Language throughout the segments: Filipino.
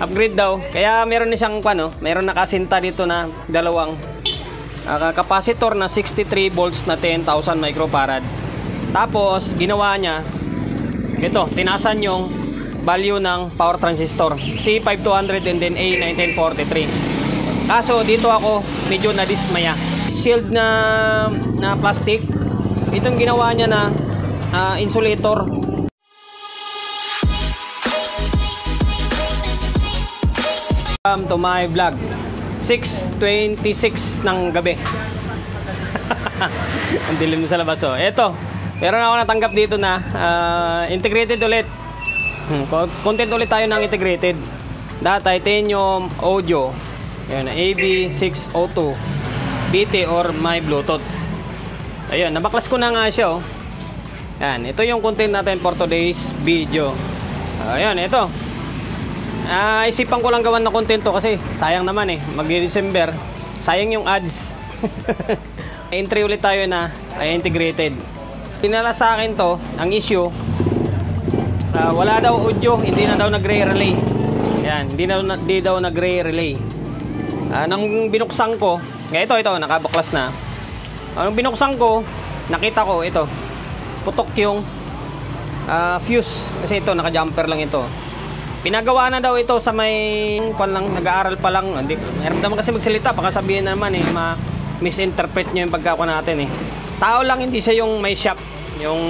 Upgrade daw. Kaya meron na siyang meron nakasinta dito na dalawang capacitor na 63 volts na 10,000 microfarad. Tapos ginawa niya ito, tinasan yung value ng power transistor C5200 and then A1943. Kaso dito ako medyo nadismaya. Shield na plastic. Itong ginawa niya na insulator. Welcome to my vlog. 6:26 ng gabi. Ang dilim sa labas oh. Ito, meron ako natanggap dito na integrated ulit. Content ulit tayo ng integrated. Titanium audio. Ayan, AB602 BT or my Bluetooth. Ayun, nabaklas ko na nga siya oh. Ayan, ito yung content natin for today's video. Ayan, ito. Isipan ko lang gawan na content to kasi sayang naman eh, mag-December, sayang yung ads. Entry ulit tayo na integrated. Pinala sa akin to, ang issue, wala daw audio, hindi na daw nagre-relay. Yan, hindi daw nagre-relay. Nang binuksan ko, ito nakabaklas na. Nang binuksan ko, nakita ko ito, putok yung fuse kasi ito naka-jumper lang ito. Pinagawa na daw ito sa may nag-aaral pa lang. Hindi, hirap naman kasi magsalita, baka sabihin naman eh, misinterpret nyo yung pagkako natin eh. Tao lang, hindi siya yung may shop, yung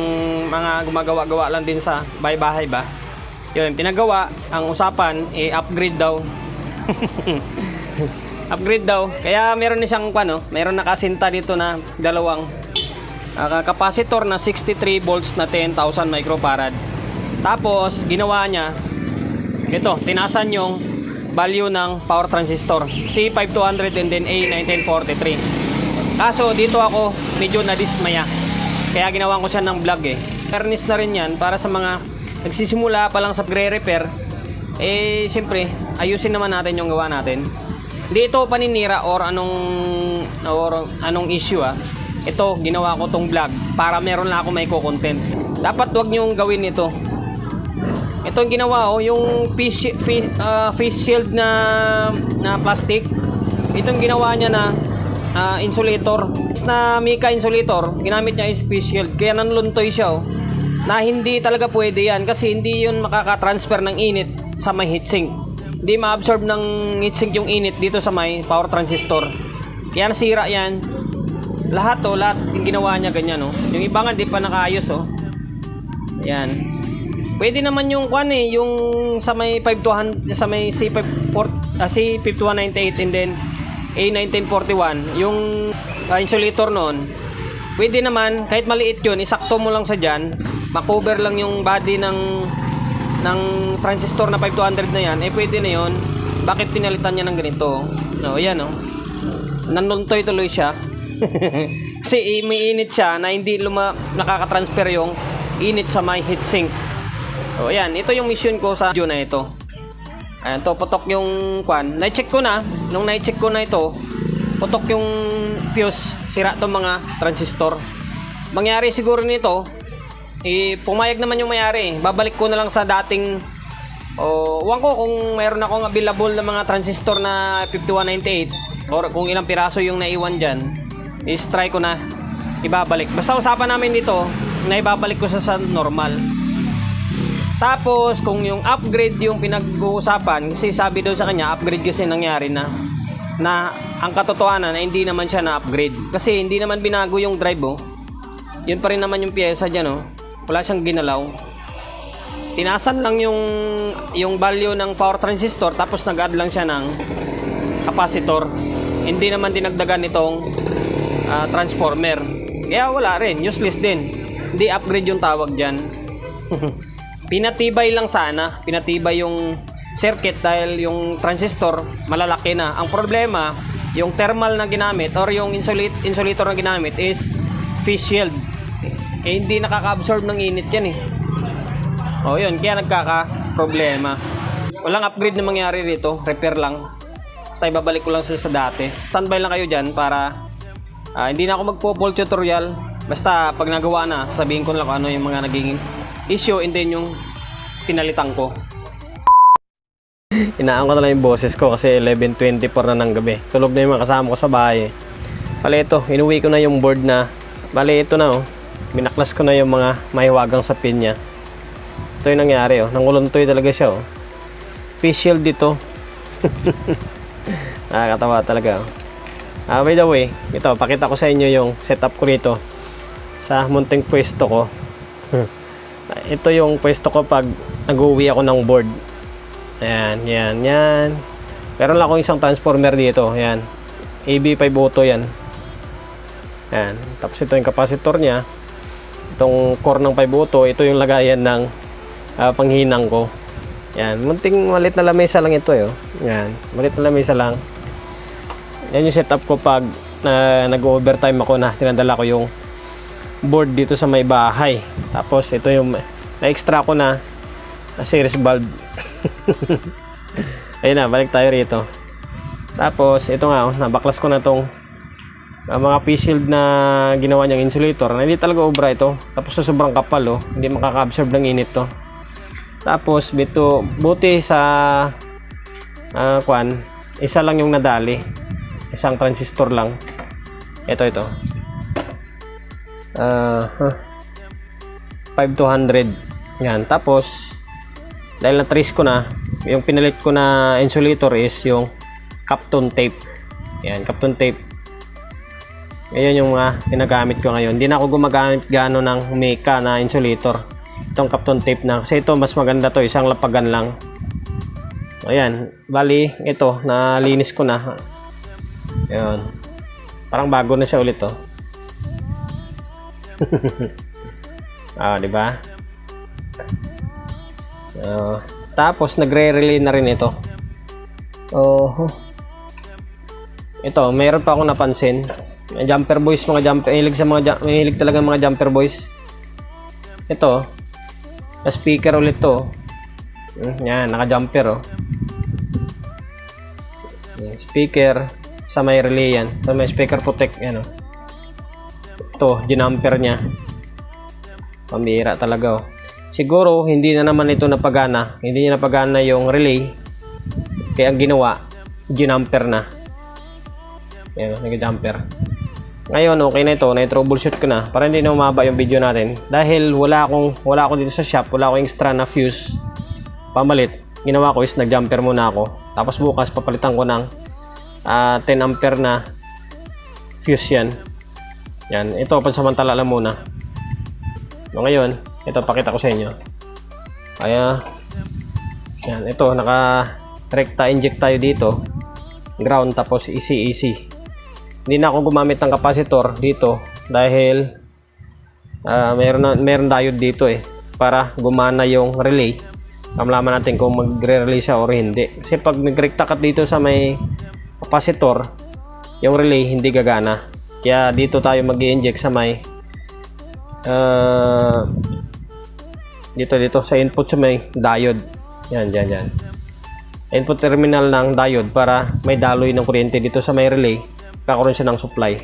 mga gumagawa-gawa lang din sa bahay-bahay ba. Yun, pinagawa, ang usapan, upgrade daw. Upgrade daw. Kaya meron na siyang meron nakasinta dito na dalawang capacitor na 63 volts na 10,000 microfarad. Tapos, ginawa niya, ito, tinasan yung value ng power transistor C5200 and then A1943. Kaso dito ako medyo nadismaya. Kaya ginawan ko siya ng vlog eh. Fairness na rin yan para sa mga nagsisimula pa lang sa gre-repair. Siyempre, ayusin naman natin yung gawa natin. Hindi ito paninira or anong issue ah. Ito, ginawa ko tong vlog para meron lang ako may content. Dapat wag niyong gawin ito. Ito yung ginawa yung face shield na plastic. Itong ginawa niya na insulator na mica insulator, ginamit niya is face shield. Kaya nanluntoy siya na hindi talaga pwede yan kasi hindi yun makaka-transfer ng init sa may heatsink. Hindi ma-absorb ng heatsink yung init dito sa may power transistor. Kaya nasira yan. Lahat yung ginawa niya ganyan Yung iba nga di pa nakaayos Yan. Pwede naman yung yung sa may 5200 sa may C5198 and then A1941, yung insulator noon. Pwede naman kahit maliit yun, isakto mo lang sa diyan, ma-cover lang yung body ng transistor na 500 na yan, pwede na yon. Bakit pinalitan niya ng ganito? Ayan nanuntoy tuloy siya. Kasi may init siya na hindi nakaka-transfer yung init sa may heatsink. Ayan, ito yung mission ko sa video na ito. Ayan, putok yung na-check ko na. Nung na-check ko na ito, putok yung fuse, sira itong mga transistor. Mangyari siguro nito, pumayag naman yung mayari. Babalik ko na lang sa dating, huwag ko kung mayroon akong available na mga transistor na 5198 or kung ilang piraso yung naiwan dyan, is-try ko na ibabalik. Basta usapan namin dito, na ibabalik ko sa normal. Tapos kung yung upgrade yung pinag-uusapan, kasi sabi daw sa kanya upgrade kasi nangyari na ang katotohanan na hindi naman siya na-upgrade kasi hindi naman binago yung drive yun pa rin naman yung pyesa dyan wala siyang ginalaw. Tinasan lang yung value ng power transistor tapos nag-add lang siya ng capacitor. Hindi naman dinagdagan itong transformer, kaya wala rin, useless din. Hindi upgrade yung tawag dyan. Pinatibay lang sana, pinatibay yung circuit dahil yung transistor malalaki na. Ang problema, yung thermal na ginamit or yung insulator na ginamit is face shield. Hindi nakaka-absorb ng init yan yun, kaya nagkaka-problema. Walang upgrade na mangyari rito, repair lang. Basta ibabalik ko lang sa dati. Standby lang kayo dyan para hindi na ako magpo-full tutorial. Basta pag nagawa na, sabihin ko lang kung ano yung mga naging issue and then yung pinalitan ko. Inaan ko na lang yung boses ko kasi 11:24 na ng gabi. Tulog na yung mga kasama ko sa bahay. Bale ito, inuwi ko na yung board na. Bale ito na oh. Binaklas ko na yung mga mahiwagang sa pin niya. Ito yung nangyari oh. Nanguluntoy talaga siya oh. Face shield dito. Nakakatawa talaga oh. By the way, ito, pakita ko sa inyo yung setup ko rito sa munting pwesto ko. Ito yung pwesto ko pag nag-uwi ako ng board. Ayan, yan. Meron lang akong isang transformer dito. Ayan. AB5 auto yan. Ayan. Tapos ito yung capacitor niya. Itong core ng 5 auto. Ito yung lagayan ng panghinang ko. Ayan. Munting malit na lamesa lang ito. Ayan. Malit na lamesa lang. Yan yung setup ko pag nag-overtime ako na tinadala ko yung board dito sa may bahay. Tapos ito yung na-extra ko na series valve. Ayun na, balik tayo rito. Tapos ito nga nabaklas ko na tong mga face shield na ginawa niyang insulator na hindi talaga obra ito. Tapos sa sobrang kapal hindi makaka-absorb ng init to. Tapos buti sa isa lang yung nadali, isang transistor lang. Ito 5200 yan. Tapos dahil na-trace ko na, yung pinalit ko na insulator is yung Kapton tape. Ayan, Kapton tape. Ayan yung mga ginagamit ko ngayon. Hindi na ako gumagamit gaano ng Meka na insulator. Itong Kapton tape na. Kasi ito, mas maganda to. Isang lapagan lang. Ayan. Bali, ito, nalinis ko na. Ayan. Parang bago na siya ulit to. Diba? Tapos nagre-relay na rin ito. Ito, mayroon pa akong napansin. Jumper boys, mahilig talaga mga jumper boys. Ito, na speaker ulit to. Yan, naka-jumper speaker sa may relay yan. Sa may speaker protect yan Ito, ginamper niya. Pambira talaga Siguro hindi na naman ito napagana. Hindi niya napagana yung relay. Kaya ang ginawa, ginamper na. Ayan, nag-jumper. Ngayon, okay na ito. Na-troubleshoot ko na. Para hindi na umaba yung video natin. Dahil wala ako dito sa shop. Wala akong extra na fuse. Pamalit. Ginawa ko is nag-jumper muna ako. Tapos bukas papalitan ko ng 10 ampere na fuse yan. Yan. Ito, pansamantala lang muna. So, ngayon, ito pakita ko sa inyo. Yan, ito naka-recta inject tayo dito. Ground tapos AC. Hindi na ako gumamit ng capacitor dito dahil meron diode dito para gumana yung relay. Kamalaman natin kung magre-relay siya or hindi. Kasi pag nag-recta cut dito sa may capacitor, yung relay hindi gagana. Kaya dito tayo mag-i-inject sa may dito sa input sa may diode. Yan. Input terminal ng diode para may daloy ng kuryente dito sa may relay. Kakaroon siya ng supply.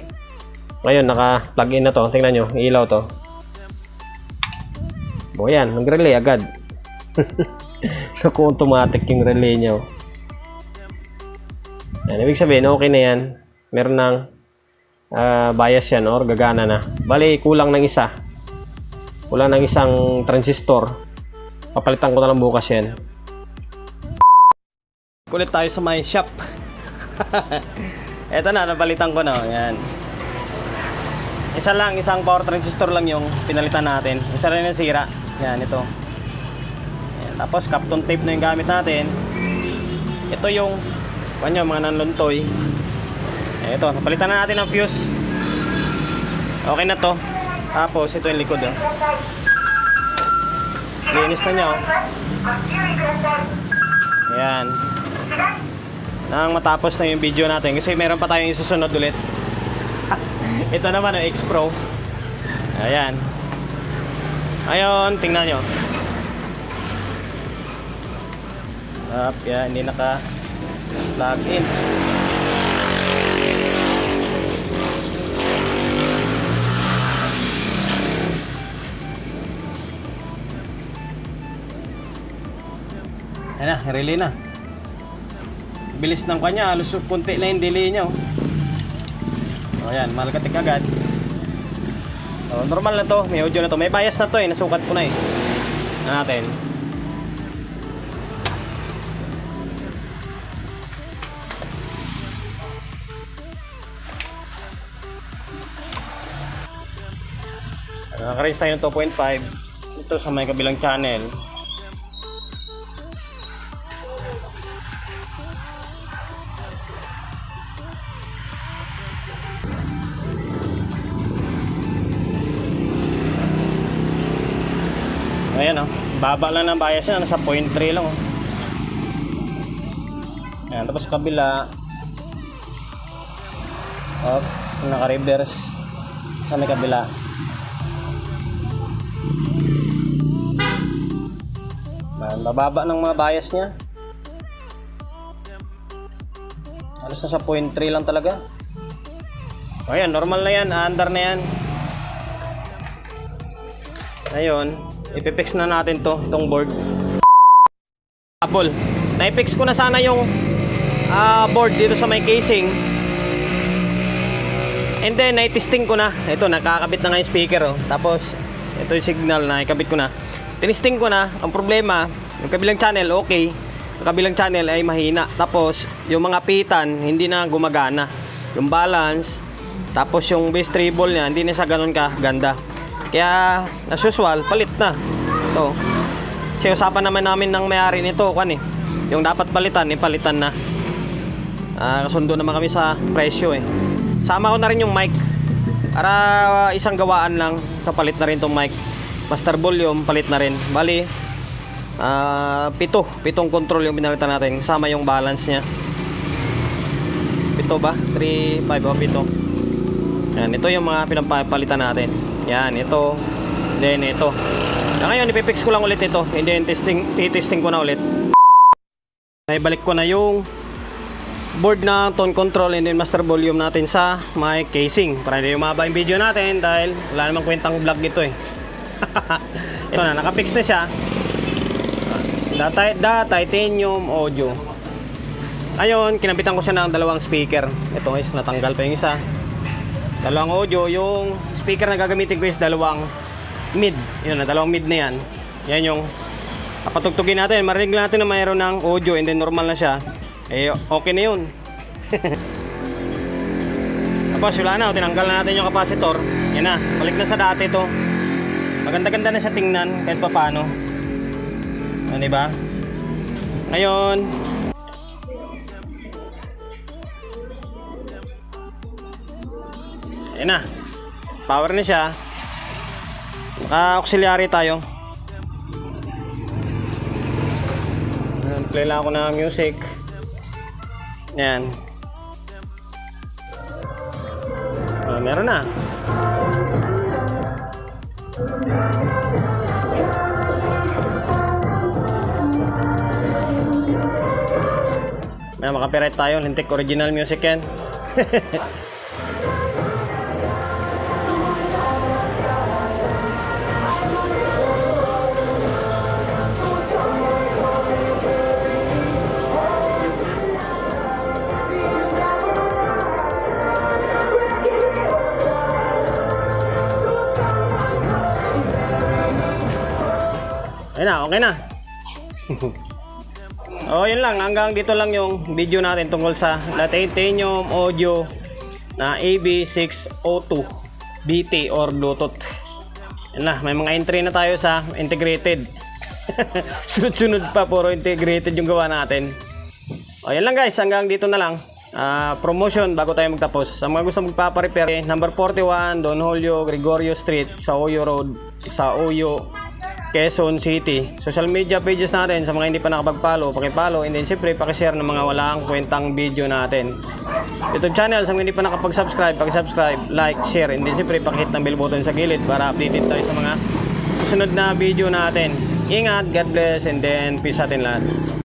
Ngayon, naka-plug in na to. Tingnan nyo, ilaw to. Yan, nag-relay agad. Naku, automatic yung relay nyo. Yan, ibig sabihin, okay na yan. Meron ng bias yan or gagana na. Bali, kulang ng isa. Wala nang isang transistor. Papalitan ko na lang bukas yan. Kulit tayo sa my shop. Eto na, napalitan ko na. Yan. Isang power transistor lang yung pinalitan natin. Isa rin yung sira. Yan, ito. Yan. Tapos Kapton tape na yung gamit natin. Ito yung mga nanluntoy. Ito, napalitan na natin ang fuse. Okay na to. Tapos ito yung likod linis na niya Ayan. Nang matapos na yung video natin kasi meron pa tayong isusunod ulit. Ito naman ang X Pro. Ayan. Ayun, tingnan nyo. Yan, hindi naka plug in. Ayan na, relay na. Bilis ng kanya, halos kunti na yung delay niya. O yan, malakatik agad. So, normal na to, may audio na to. May bias na to eh, nasukat ko na eh. Ano natin? Naka-raise tayo ng 2.5. Ito sa may kabilang channel. Ayan oh, baba lang ng bias niya, nasa 0.3 lang oh. Ayan, tapos sa kabila oh, naka-reverse sa may kabila. Ayan, bababa ng mga bias niya. Alas nasa 0.3 lang talaga. Ayan, normal na yan, under na yan. Ayun, ipipix na natin to, itong board. Apple. Na-fix ko na sana yung board dito sa may casing. And then, na-testing ko na. Ito, nakakabit na nga yung speaker. Oh. Tapos, ito yung signal na ikabit ko na. Tinisting ko na. Ang problema, yung kabilang channel, okay. Yung kabilang channel ay mahina. Tapos, yung mga pitan, hindi na gumagana. Yung balance, tapos yung bass treble niya, hindi na siya ganun ka ganda. Kaya, as usual, palit na. Ito. Kasi usapan naman namin ng may-ari nito, yung dapat palitan, palitan na. Kasundo naman kami sa presyo eh. Sama ko na rin yung mic. Para isang gawaan lang, kapalit na rin tong mic. Master volume, palit na rin. Bali, pitong control yung pinalitan natin. Sama yung balance nya. Pito ba? 3, 5 o 7. Yan, ito yung mga pinapalitan natin. Yan, ito. Then ito. Ngayon, ipipix ko lang ulit ito. And then testing ko na ulit. Naibalik ko na yung board na tone control and then master volume natin sa mic casing. Para hindi umaba yung video natin dahil wala namang kwentang vlog ito eh. Ito na, nakapix na siya. Titanium audio. Ayun, kinabitan ko siya ng dalawang speaker. Ito guys, natanggal pa yung isa. Dalawang audio, yung speaker na gagamitin ko is dalawang mid. Yun na, dalawang mid na yan. Yan yung kapatugtugin natin. Marinig natin na mayroon ng audio and then normal na siya. Eh, okay na yun. Tapos wala na, tinanggal na natin yung capacitor. Yan na, balik na sa dati to. Maganda-ganda na siya tingnan kahit pa paano. Ano, diba? Ngayon, ayan na, power na siya. Naka-auxiliary tayo. Play lang ako ng music. Ayan. Meron na. May makapiright tayo. Lintik original music yan. Ayun na, okay na. Yun lang, hanggang dito lang yung video natin tungkol sa Titanium audio na AB602 BT or Bluetooth. Yun na, may mga entry na tayo sa integrated. Sunod-sunod pa, puro integrated yung gawa natin. Yan lang guys, hanggang dito na lang. Promotion bago tayo magtapos. Sa mga gusto magpaparepair, number 41 Don Julio Gregorio Street sa Oyo Road, sa Oyo, Quezon City. Social media pages natin, sa mga hindi pa nakapag-follow, paki-follow, and then siyempre paki-share ng mga walang kwentang video natin. YouTube channel, sa mga hindi pa nakapag-subscribe, paki-subscribe, like, share, and then siyempre paki-hit ng bell button sa gilid para updated tayo sa mga susunod na video natin. Ingat, God bless, and then peace sa atin lahat.